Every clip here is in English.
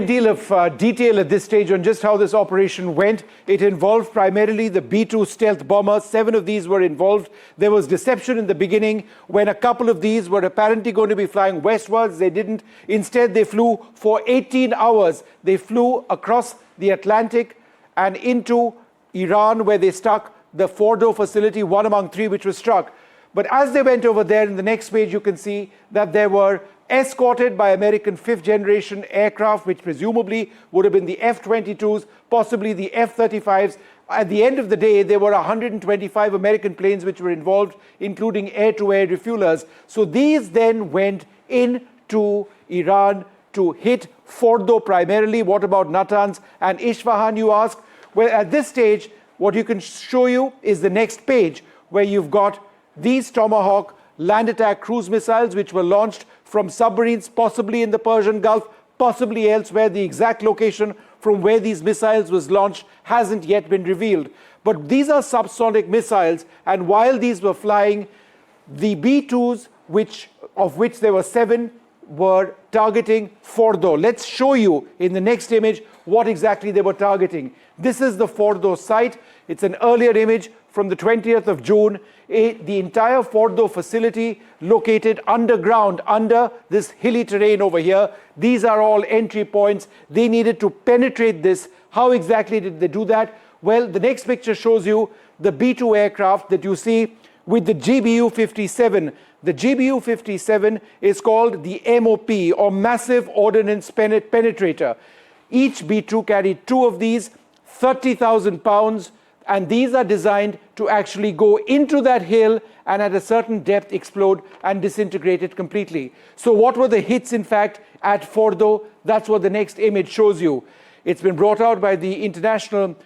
Deal of detail at this stage on just how this operation went. It involved primarily the B-2 stealth bombers. 7 of these were involved. There was deception in the beginning when a couple of these were apparently going to be flying westwards. They didn't. Instead, they flew for 18 hours. They flew across the Atlantic and into Iran, where they struck the Fordo facility, one among 3 which was struck. But as they went over there, in the next page, you can see that they were escorted by American 5th-generation aircraft, which presumably would have been the F-22s, possibly the F-35s. At the end of the day, there were 125 American planes which were involved, including air-to-air refuelers. So these then went into Iran to hit Fordo primarily. What about Natanz and Isfahan, you ask? Well, at this stage, what you can show you is the next page, where you've got these Tomahawk land attack cruise missiles, which were launched from submarines, possibly in the Persian Gulf, possibly elsewhere. The exact location from where these missiles was launched hasn't yet been revealed. But these are subsonic missiles, and while these were flying, the B-2s, of which there were 7, were targeting Fordo. Let's show you in the next image what exactly they were targeting. This is the Fordo site. It's an earlier image from the 20th of June. The entire Fordo facility located underground, under this hilly terrain over here. These are all entry points. They needed to penetrate this. How exactly did they do that? Well, the next picture shows you the B-2 aircraft that you see with the GBU-57. The GBU-57 is called the MOP, or Massive Ordnance Penetrator. Each B-2 carried 2 of these, 30,000 pounds, and these are designed to actually go into that hill and at a certain depth explode and disintegrate it completely. So what were the hits, in fact, at Fordo? That's what the next image shows you. It's been brought out by the international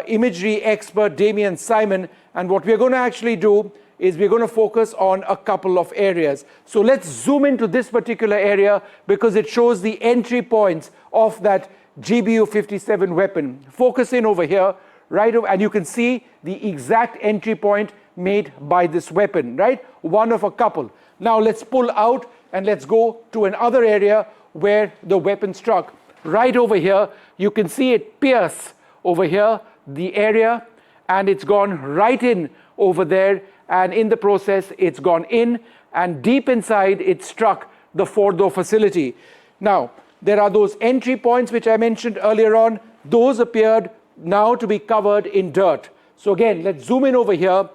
imagery expert Damien Simon, and what we're going to actually do is we're going to focus on a couple of areas. So let's zoom into this particular area because it shows the entry points of that GBU-57 weapon. Focus in over here, right over, and you can see the exact entry point made by this weapon, right? One of a couple. Now let's pull out and let's go to another area where the weapon struck. Right over here, you can see it pierce over here, the area, and it's gone right in over there, and in the process, it's gone in, and deep inside, it struck the Fordo facility. Now, there are those entry points which I mentioned earlier on. Those appeared now to be covered in dirt. So again, let's zoom in over here.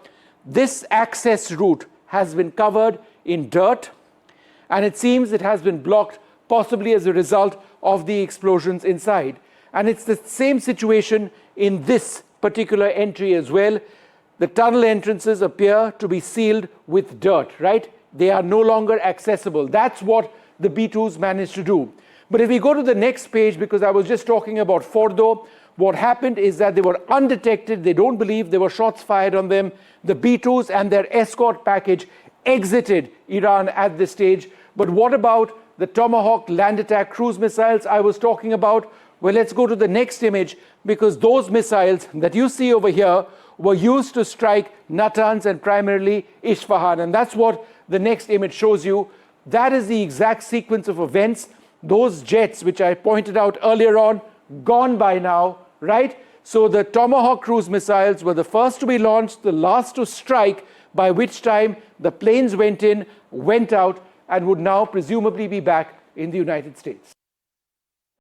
This access route has been covered in dirt, and it seems it has been blocked, possibly as a result of the explosions inside. And it's the same situation in this particular entry as well. The tunnel entrances appear to be sealed with dirt, right? They are no longer accessible. That's what the B-2s managed to do. But if we go to the next page, because I was just talking about Fordo, what happened is that they were undetected. They don't believe there were shots fired on them. The B-2s and their escort package exited Iran at this stage. But what about the Tomahawk land attack cruise missiles I was talking about? Well, let's go to the next image, because those missiles that you see over here were used to strike Natanz and primarily Isfahan. And that's what the next image shows you. That is the exact sequence of events. Those jets, which I pointed out earlier on, gone by now, right? So the Tomahawk cruise missiles were the first to be launched, the last to strike, by which time the planes went in, went out, and would now presumably be back in the United States.